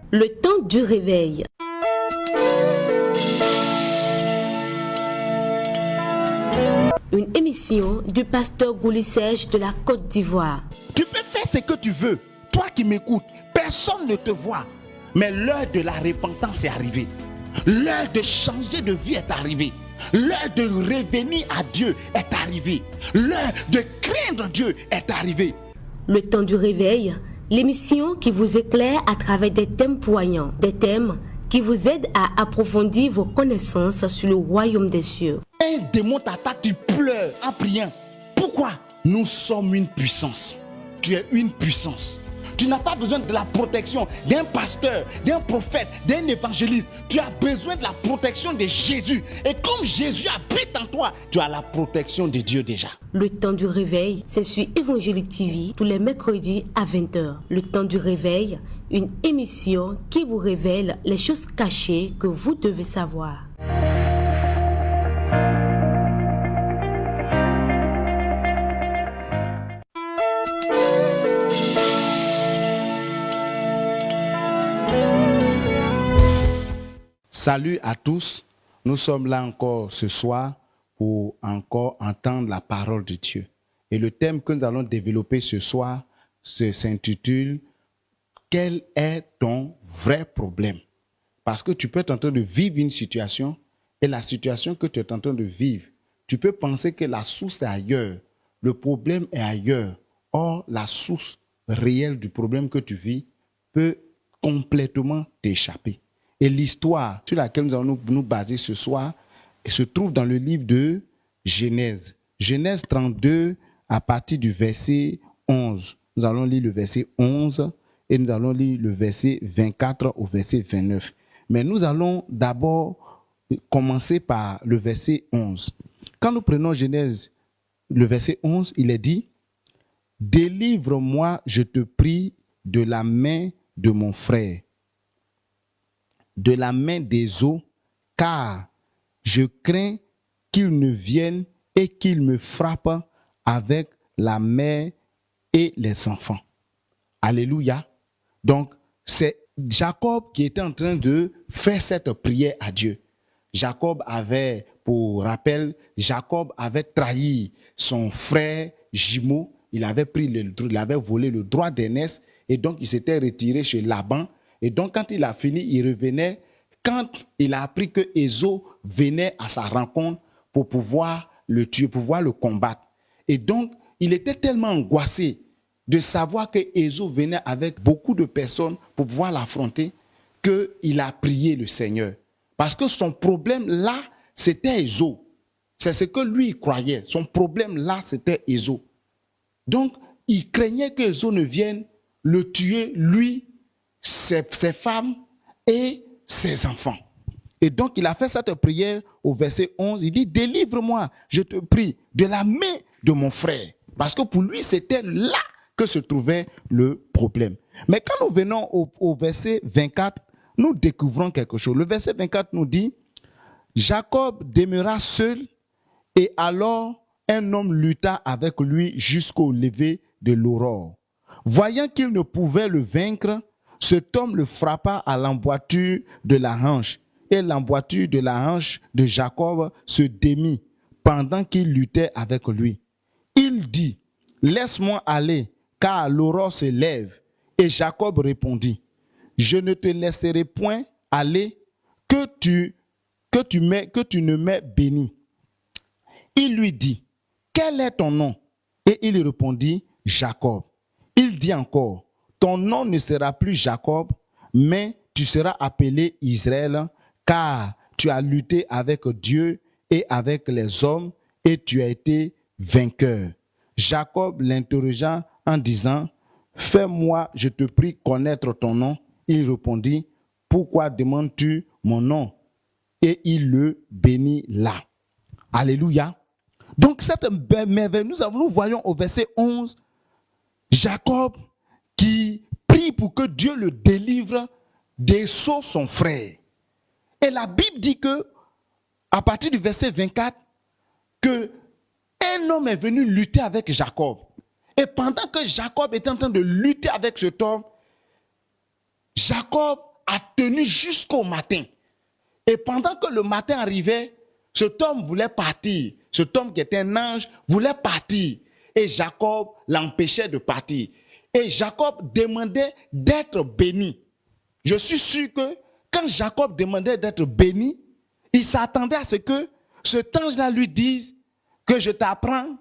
Le temps du réveil. Une émission du pasteur Gouli Serge de la Côte d'Ivoire. Tu peux faire ce que tu veux. Toi qui m'écoutes, personne ne te voit. Mais l'heure de la repentance est arrivée. L'heure de changer de vie est arrivée. L'heure de revenir à Dieu est arrivée. L'heure de craindre Dieu est arrivée. Le temps du réveil, l'émission qui vous éclaire à travers des thèmes poignants, des thèmes qui vous aident à approfondir vos connaissances sur le royaume des cieux. Un démon t'attaque, tu pleures en priant. Pourquoi? Nous sommes une puissance. Tu es une puissance. Tu n'as pas besoin de la protection d'un pasteur, d'un prophète, d'un évangéliste. Tu as besoin de la protection de Jésus. Et comme Jésus habite en toi, tu as la protection de Dieu déjà. Le temps du réveil, c'est sur Évangélique TV tous les mercredis à 20h. Le temps du réveil, une émission qui vous révèle les choses cachées que vous devez savoir. Salut à tous, nous sommes là encore ce soir pour encore entendre la parole de Dieu. Et le thème que nous allons développer ce soir s'intitule « Quel est ton vrai problème ?» Parce que tu peux être en train de vivre une situation et la situation que tu es en train de vivre, tu peux penser que la source est ailleurs, le problème est ailleurs. Or, la source réelle du problème que tu vis peut complètement t'échapper. Et l'histoire sur laquelle nous allons nous baser ce soir se trouve dans le livre de Genèse. Genèse 32 à partir du verset 11. Nous allons lire le verset 11 et nous allons lire le verset 24 au verset 29. Mais nous allons d'abord commencer par le verset 11. Quand nous prenons Genèse, le verset 11, il est dit « Délivre-moi, je te prie, de la main de mon frère, de la main des eaux, car je crains qu'il ne vienne et qu'il me frappe avec la mère et les enfants. » Alléluia. Donc, c'est Jacob qui était en train de faire cette prière à Dieu. Jacob avait, pour rappel, Jacob avait trahi son frère jumeau. Il avait volé le droit d'aînesse et donc il s'était retiré chez Laban. Et donc, quand il a fini, il revenait. Quand il a appris que Ésaü venait à sa rencontre pour pouvoir le tuer, pour pouvoir le combattre. Et donc, il était tellement angoissé de savoir que Ésaü venait avec beaucoup de personnes pour pouvoir l'affronter qu'il a prié le Seigneur. Parce que son problème là, c'était Ésaü. C'est ce que lui il croyait. Son problème là, c'était Ésaü. Donc, il craignait que Ésaü ne vienne le tuer, lui, ses femmes et ses enfants. Et donc, il a fait cette prière au verset 11. Il dit, délivre-moi, je te prie, de la main de mon frère. Parce que pour lui, c'était là que se trouvait le problème. Mais quand nous venons au verset 24, nous découvrons quelque chose. Le verset 24 nous dit, Jacob demeura seul et alors un homme lutta avec lui jusqu'au lever de l'aurore. Voyant qu'il ne pouvait le vaincre, cet homme le frappa à l'emboîture de la hanche, et l'emboîture de la hanche de Jacob se démit pendant qu'il luttait avec lui. Il dit, « Laisse-moi aller, car l'aurore se lève. » Et Jacob répondit, « Je ne te laisserai point aller, que tu ne m'aies béni. » Il lui dit, « Quel est ton nom ?» Et il répondit, « Jacob. » Il dit encore, « Ton nom ne sera plus Jacob, mais tu seras appelé Israël, car tu as lutté avec Dieu et avec les hommes, et tu as été vainqueur. » Jacob l'interrogea en disant, « Fais-moi, je te prie, connaître ton nom. » Il répondit, « Pourquoi demandes-tu mon nom ?» Et il le bénit là. Alléluia. Donc cette merveille, nous voyons au verset 11, Jacob qui prie pour que Dieu le délivre d'Ésaü son frère. Et la Bible dit que, à partir du verset 24, que un homme est venu lutter avec Jacob. Et pendant que Jacob était en train de lutter avec cet homme, Jacob a tenu jusqu'au matin. Et pendant que le matin arrivait, cet homme voulait partir. Cet homme qui était un ange voulait partir. Et Jacob l'empêchait de partir. Et Jacob demandait d'être béni. Je suis sûr que quand Jacob demandait d'être béni, il s'attendait à ce que cet ange-là lui dise que je t'apprends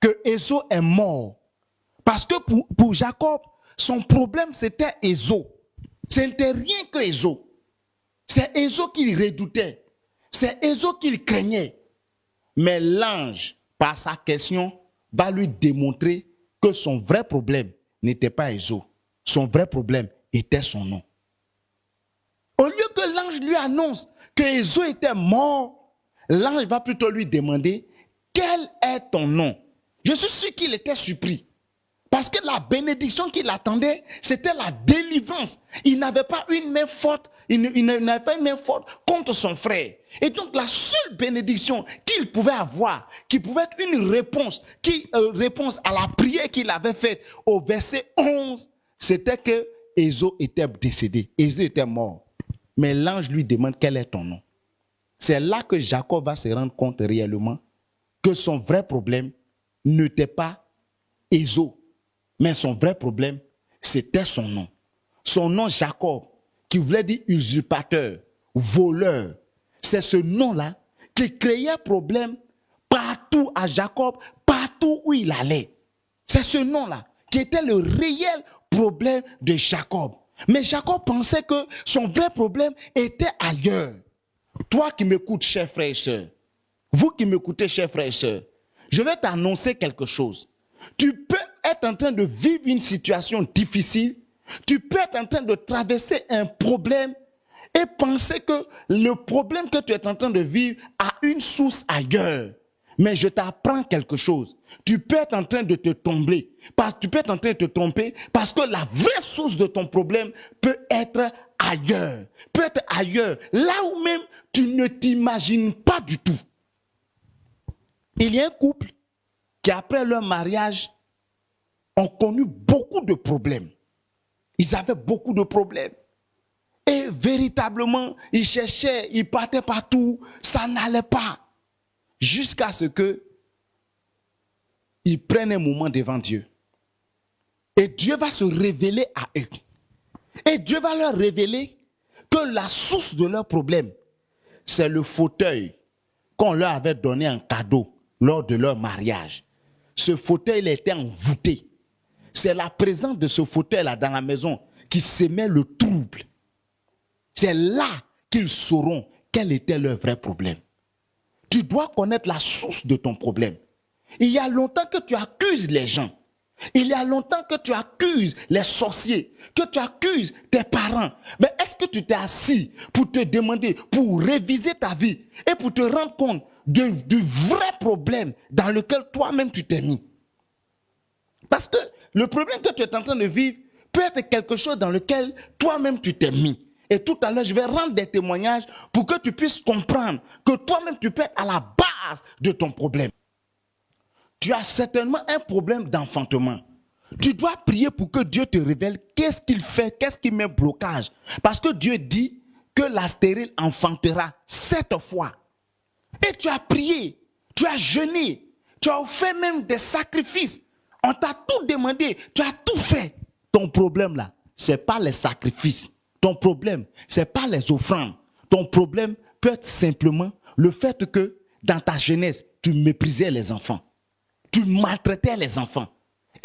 que Ésaü est mort. Parce que pour Jacob, son problème c'était Ésaü. Ce n'était rien que Ésaü. C'est Ésaü qu'il redoutait. C'est Ésaü qu'il craignait. Mais l'ange, par sa question, va lui démontrer que son vrai problème n'était pas Ésaü. Son vrai problème était son nom. Au lieu que l'ange lui annonce que Ésaü était mort, l'ange va plutôt lui demander quel est ton nom. Je suis sûr qu'il était surpris. Parce que la bénédiction qu'il attendait, c'était la délivrance. Il n'avait pas une main forte, il n'avait pas une main forte contre son frère. Et donc la seule bénédiction qu'il pouvait avoir, qui pouvait être une réponse, réponse à la prière qu'il avait faite au verset 11, c'était que Ésaü était décédé, Ésaü était mort. Mais l'ange lui demande quel est ton nom. C'est là que Jacob va se rendre compte réellement que son vrai problème n'était pas Ésaü. Mais son vrai problème, c'était son nom. Son nom Jacob, qui voulait dire usurpateur, voleur. C'est ce nom-là qui créait problème partout à Jacob, partout où il allait. C'est ce nom-là qui était le réel problème de Jacob. Mais Jacob pensait que son vrai problème était ailleurs. Toi qui m'écoutes, chers frères et sœurs, vous qui m'écoutez, chers frères et sœurs, je vais t'annoncer quelque chose. Tu peux être en train de vivre une situation difficile, tu peux être en train de traverser un problème et penser que le problème que tu es en train de vivre a une source ailleurs. Mais je t'apprends quelque chose. Tu peux être en train de te tromper, parce que la vraie source de ton problème peut être ailleurs. Là où même tu ne t'imagines pas du tout. Il y a un couple qui, après leur mariage, ont connu beaucoup de problèmes. Ils avaient beaucoup de problèmes. Et véritablement, ils cherchaient, ils partaient partout, ça n'allait pas. Jusqu'à ce que ils prennent un moment devant Dieu. Et Dieu va se révéler à eux. Et Dieu va leur révéler que la source de leur problème, c'est le fauteuil qu'on leur avait donné en cadeau lors de leur mariage. Ce fauteuil était envoûté. C'est la présence de ce fauteuil-là dans la maison qui sémait le trouble. C'est là qu'ils sauront quel était leur vrai problème. Tu dois connaître la source de ton problème. Il y a longtemps que tu accuses les gens. Il y a longtemps que tu accuses les sorciers, que tu accuses tes parents. Mais est-ce que tu t'es assis pour te demander, pour réviser ta vie et pour te rendre compte du vrai problème dans lequel toi-même tu t'es mis? Parce que le problème que tu es en train de vivre peut être quelque chose dans lequel toi-même tu t'es mis. Et tout à l'heure, je vais rendre des témoignages pour que tu puisses comprendre que toi-même tu peux être à la base de ton problème. Tu as certainement un problème d'enfantement. Tu dois prier pour que Dieu te révèle qu'est-ce qu'il fait, qu'est-ce qui met blocage. Parce que Dieu dit que la stérile enfantera 7 fois. Et tu as prié, tu as jeûné, tu as fait même des sacrifices. On t'a tout demandé, tu as tout fait. Ton problème là, ce n'est pas les sacrifices. Ton problème, ce n'est pas les offrandes. Ton problème peut être simplement le fait que dans ta jeunesse, tu méprisais les enfants. Tu maltraitais les enfants.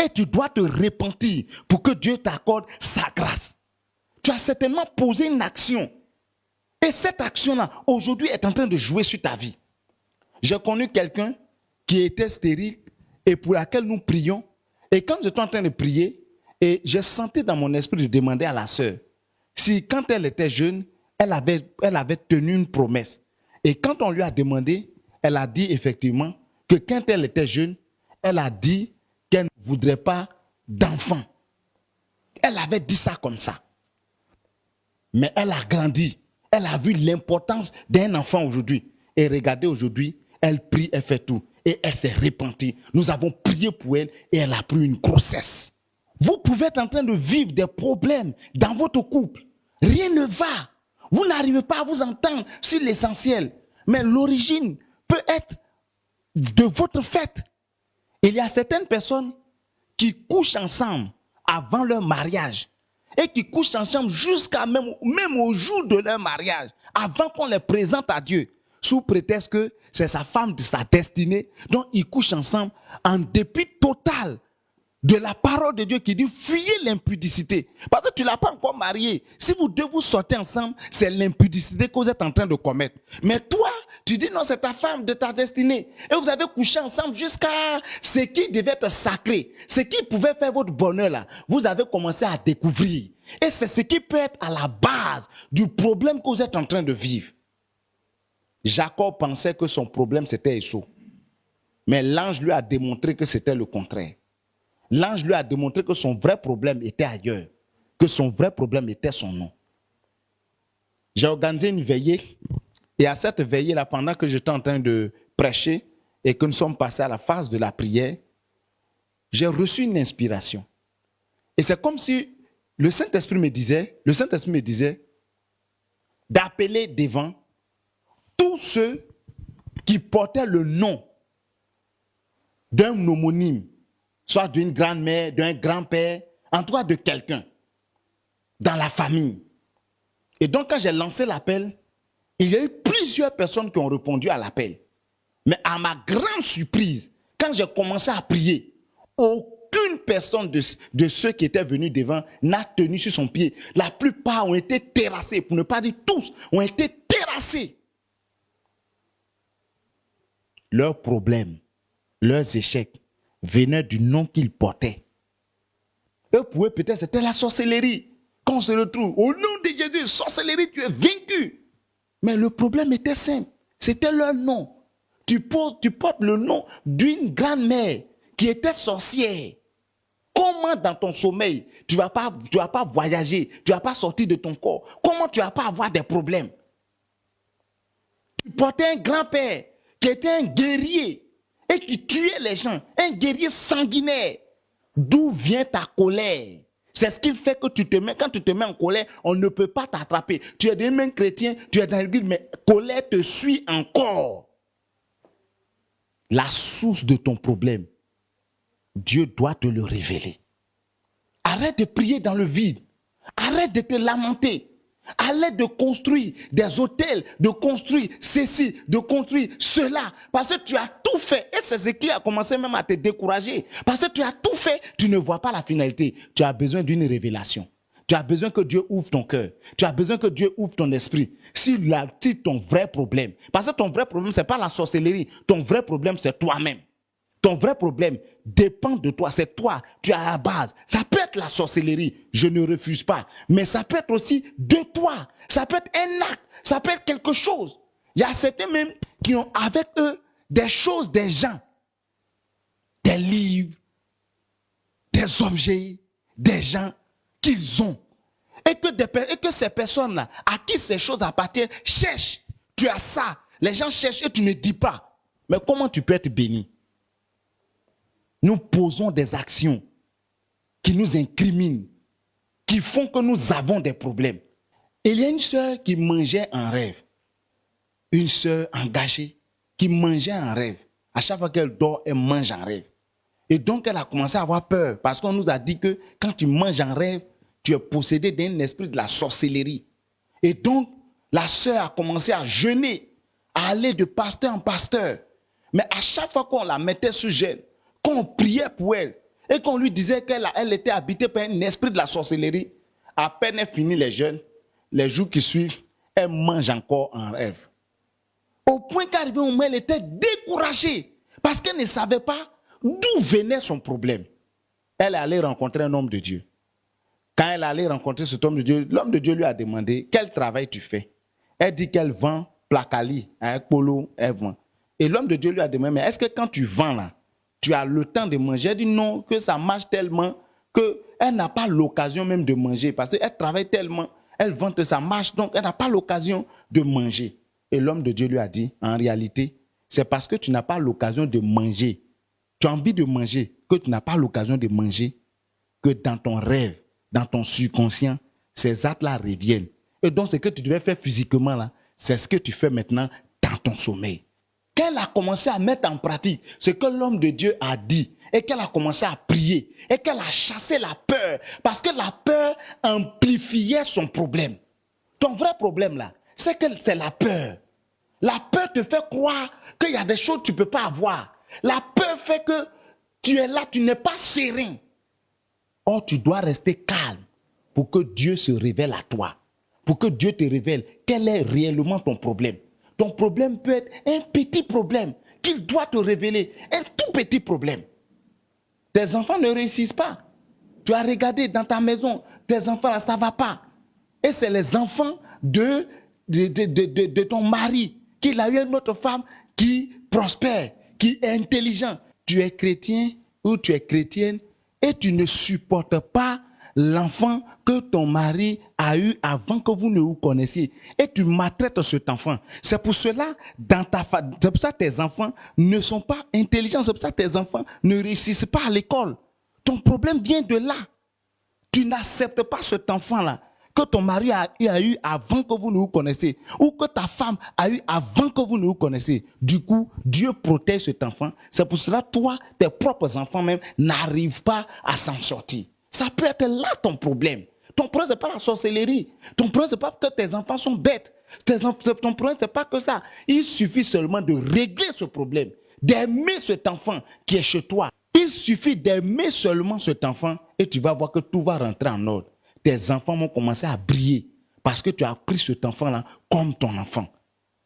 Et tu dois te repentir pour que Dieu t'accorde sa grâce. Tu as certainement posé une action. Et cette action-là, aujourd'hui, est en train de jouer sur ta vie. J'ai connu quelqu'un qui était stérile et pour laquelle nous prions. Et quand j'étais en train de prier, et j'ai senti dans mon esprit de demander à la sœur si quand elle était jeune, elle avait tenu une promesse. Et quand on lui a demandé, elle a dit effectivement que quand elle était jeune, elle a dit qu'elle ne voudrait pas d'enfant. Elle avait dit ça comme ça. Mais elle a grandi. Elle a vu l'importance d'un enfant aujourd'hui. Et regardez aujourd'hui, elle prie, elle fait tout. Et elle s'est repentie. Nous avons prié pour elle et elle a pris une grossesse. Vous pouvez être en train de vivre des problèmes dans votre couple, Rien ne va. Vous n'arrivez pas à vous entendre sur l'essentiel. Mais l'origine peut être de votre fait. Il y a certaines personnes qui couchent ensemble avant leur mariage et qui couchent ensemble jusqu'à même au jour de leur mariage, avant qu'on les présente à Dieu, sous prétexte que c'est sa femme de sa destinée. Donc ils couchent ensemble en dépit total de la parole de Dieu qui dit fuyez l'impudicité. Parce que tu ne l'as pas encore marié. Si vous deux vous sortez ensemble, c'est l'impudicité que vous êtes en train de commettre. Mais toi, tu dis non, c'est ta femme de ta destinée. Et vous avez couché ensemble jusqu'à ce qui devait être sacré. Ce qui pouvait faire votre bonheur là. Vous avez commencé à découvrir. Et c'est ce qui peut être à la base du problème que vous êtes en train de vivre. Jacob pensait que son problème c'était Esau. Mais l'ange lui a démontré que c'était le contraire. L'ange lui a démontré que son vrai problème était ailleurs, que son vrai problème était son nom. J'ai organisé une veillée, et à cette veillée-là, pendant que j'étais en train de prêcher et que nous sommes passés à la phase de la prière, j'ai reçu une inspiration. Et c'est comme si le Saint-Esprit me disait d'appeler devant tous ceux qui portaient le nom d'un homonyme, soit d'une grand-mère, d'un grand-père, en tout cas de quelqu'un, dans la famille. Et donc, quand j'ai lancé l'appel, il y a eu plusieurs personnes qui ont répondu à l'appel. Mais à ma grande surprise, quand j'ai commencé à prier, aucune personne de ceux qui étaient venus devant n'a tenu sur son pied. La plupart ont été terrassés, pour ne pas dire tous, ont été terrassés. Leurs problèmes, leurs échecs, venaient du nom qu'ils portaient. Eux, pour eux, peut-être c'était la sorcellerie. Quand on se retrouve, au nom de Jésus, sorcellerie, tu es vaincu. Mais le problème était simple. C'était leur nom. Tu portes le nom d'une grand-mère qui était sorcière. Comment dans ton sommeil, tu ne vas pas voyager, tu ne vas pas sortir de ton corps? Comment tu ne vas pas avoir des problèmes? Tu portais un grand-père qui était un guerrier et qui tuait les gens, un guerrier sanguinaire. D'où vient ta colère? C'est ce qui fait que quand tu te mets en colère, on ne peut pas t'attraper. Tu es des mains chrétiens, tu es dans l'église, mais colère te suit encore. La source de ton problème, Dieu doit te le révéler. Arrête de prier dans le vide. Arrête de te lamenter. Arrête de construire des hôtels, de construire ceci, de construire cela. Parce que tu as tout fait. Et c'est ce qui a commencé même à te décourager. Parce que tu as tout fait, tu ne vois pas la finalité. Tu as besoin d'une révélation. Tu as besoin que Dieu ouvre ton cœur. Tu as besoin que Dieu ouvre ton esprit. Si ton vrai problème, parce que ton vrai problème, ce n'est pas la sorcellerie. Ton vrai problème, c'est toi-même. Ton vrai problème dépend de toi, c'est toi, tu es à la base. Ça peut être la sorcellerie, je ne refuse pas, mais ça peut être aussi de toi, ça peut être un acte, ça peut être quelque chose. Il y a certains même qui ont avec eux des choses, des gens, des livres, des objets, des gens qu'ils ont. Et que ces personnes-là, à qui ces choses appartiennent, cherchent. Tu as ça, les gens cherchent et tu ne dis pas. Mais comment tu peux être béni? Nous posons des actions qui nous incriminent, qui font que nous avons des problèmes. Il y a une sœur qui mangeait en rêve. Une sœur engagée qui mangeait en rêve. À chaque fois qu'elle dort, elle mange en rêve. Et donc, elle a commencé à avoir peur parce qu'on nous a dit que quand tu manges en rêve, tu es possédé d'un esprit de la sorcellerie. Et donc, la sœur a commencé à jeûner, à aller de pasteur en pasteur. Mais à chaque fois qu'on la mettait sous gel, qu'on priait pour elle et qu'on lui disait qu'elle était habitée par un esprit de la sorcellerie, à peine elle finit les jeûnes, les jours qui suivent, elle mange encore en rêve. Au point qu'arrivée au moment, elle était découragée parce qu'elle ne savait pas d'où venait son problème. Elle est allée rencontrer un homme de Dieu. Quand elle est allée rencontrer cet homme de Dieu, l'homme de Dieu lui a demandé quel travail tu fais. Elle dit qu'elle vend placali, avec polo, elle vend. Et l'homme de Dieu lui a demandé, mais est-ce que quand tu vends là, tu as le temps de manger? Elle dit non, que ça marche tellement qu'elle n'a pas l'occasion même de manger parce qu'elle travaille tellement, elle vend que ça marche, donc elle n'a pas l'occasion de manger. Et l'homme de Dieu lui a dit, en réalité, c'est parce que tu n'as pas l'occasion de manger. Tu as envie de manger, que tu n'as pas l'occasion de manger, que dans ton rêve, dans ton subconscient, ces actes-là reviennent. Et donc, ce que tu devais faire physiquement, là, c'est ce que tu fais maintenant dans ton sommeil. Qu'elle a commencé à mettre en pratique ce que l'homme de Dieu a dit, et qu'elle a commencé à prier, et qu'elle a chassé la peur, parce que la peur amplifiait son problème. Ton vrai problème, là, c'est que c'est la peur. La peur te fait croire qu'il y a des choses que tu ne peux pas avoir. La peur fait que tu es là, tu n'es pas serein. Or, tu dois rester calme pour que Dieu se révèle à toi. Pour que Dieu te révèle quel est réellement ton problème. Ton problème peut être un petit problème qu'il doit te révéler. Un tout petit problème. Tes enfants ne réussissent pas. Tu as regardé dans ta maison, tes enfants là, ça ne va pas. Et c'est les enfants de ton mari, qu'il a eu une autre femme qui prospère, qui est intelligent. Tu es chrétien ou tu es chrétienne et tu ne supportes pas l'enfant que ton mari a eu avant que vous ne vous connaissiez. Et tu maltraites cet enfant. C'est pour cela, c'est pour ça que tes enfants ne sont pas intelligents. C'est pour ça que tes enfants ne réussissent pas à l'école. Ton problème vient de là. Tu n'acceptes pas cet enfant-là que ton mari a eu avant que vous ne vous connaissiez, ou que ta femme a eu avant que vous ne vous connaissiez. Du coup, Dieu protège cet enfant. C'est pour cela que toi, tes propres enfants même, n'arrivent pas à s'en sortir. Ça peut être là ton problème. Ton problème, ce n'est pas la sorcellerie. Ton problème, ce n'est pas que tes enfants sont bêtes. Ton problème, ce n'est pas que ça. Il suffit seulement de régler ce problème, d'aimer cet enfant qui est chez toi. Il suffit d'aimer seulement cet enfant et tu vas voir que tout va rentrer en ordre. Tes enfants vont commencer à briller parce que tu as pris cet enfant-là comme ton enfant.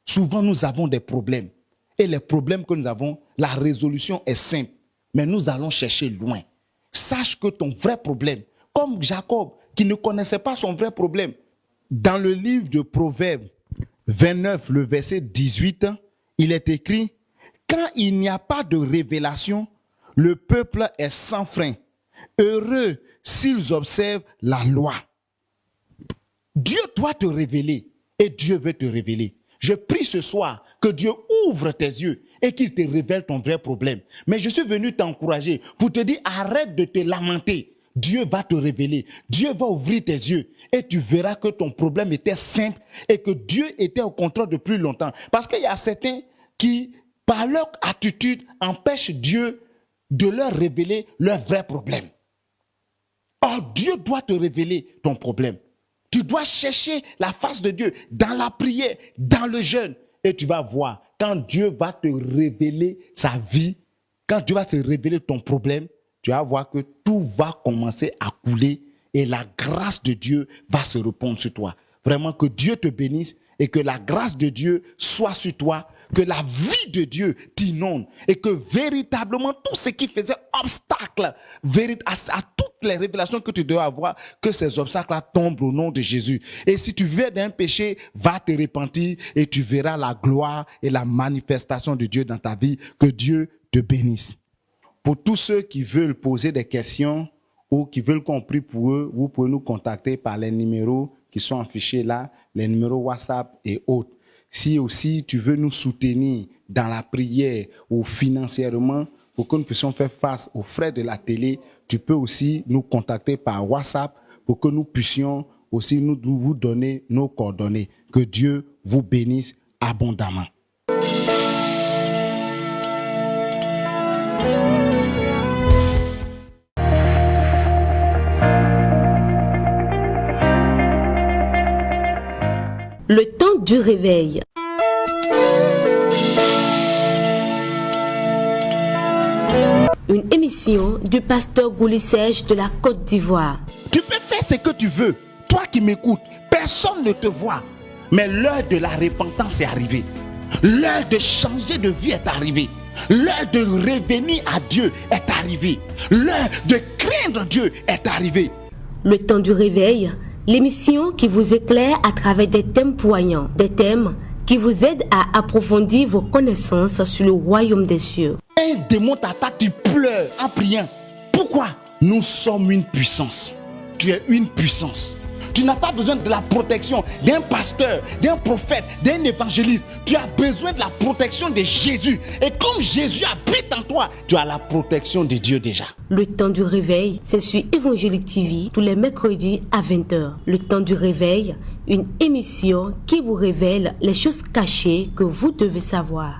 Souvent, nous avons des problèmes. Et les problèmes que nous avons, la résolution est simple. Mais nous allons chercher loin. Sache que ton vrai problème, comme Jacob, qui ne connaissait pas son vrai problème, dans le livre de Proverbes 29, le verset 18, il est écrit « Quand il n'y a pas de révélation, le peuple est sans frein. Heureux s'ils observent la loi. » Dieu doit te révéler et Dieu veut te révéler. Je prie ce soir que Dieu ouvre tes yeux et qu'il te révèle ton vrai problème. Mais je suis venu t'encourager pour te dire arrête de te lamenter. Dieu va te révéler. Dieu va ouvrir tes yeux et tu verras que ton problème était simple et que Dieu était au contrôle depuis longtemps. Parce qu'il y a certains qui, par leur attitude, empêchent Dieu de leur révéler leur vrai problème. Or, Dieu doit te révéler ton problème. Tu dois chercher la face de Dieu dans la prière, dans le jeûne. Et tu vas voir, quand Dieu va te révéler sa vie, quand Dieu va te révéler ton problème, tu vas voir que tout va commencer à couler et la grâce de Dieu va se répandre sur toi. Vraiment, que Dieu te bénisse et que la grâce de Dieu soit sur toi, que la vie de Dieu t'inonde et que véritablement tout ce qui faisait obstacle à toutes les révélations que tu dois avoir, que ces obstacles-là tombent au nom de Jésus. Et si tu viens d'un péché, va te repentir et tu verras la gloire et la manifestation de Dieu dans ta vie. Que Dieu te bénisse. Pour tous ceux qui veulent poser des questions ou qui veulent qu'on prie pour eux, vous pouvez nous contacter par les numéros qui sont affichés là, les numéros WhatsApp et autres. Si aussi tu veux nous soutenir dans la prière ou financièrement pour que nous puissions faire face aux frais de la télé, tu peux aussi nous contacter par WhatsApp pour que nous puissions aussi nous vous donner nos coordonnées. Que Dieu vous bénisse abondamment. Le temps du réveil. Une émission du pasteur Gouli Serge de la Côte d'Ivoire. Tu peux faire ce que tu veux. Toi qui m'écoutes, personne ne te voit. Mais l'heure de la repentance est arrivée. L'heure de changer de vie est arrivée. L'heure de revenir à Dieu est arrivée. L'heure de craindre Dieu est arrivée. Le temps du réveil, l'émission qui vous éclaire à travers des thèmes poignants, des thèmes qui vous aident à approfondir vos connaissances sur le royaume des cieux. Un démon t'attaque, tu pleures en priant. Pourquoi? Nous sommes une puissance. Tu es une puissance. Tu n'as pas besoin de la protection d'un pasteur, d'un prophète, d'un évangéliste. Tu as besoin de la protection de Jésus. Et comme Jésus habite en toi, tu as la protection de Dieu déjà. Le temps du réveil, c'est sur Évangélique TV tous les mercredis à 20h. Le temps du réveil, une émission qui vous révèle les choses cachées que vous devez savoir.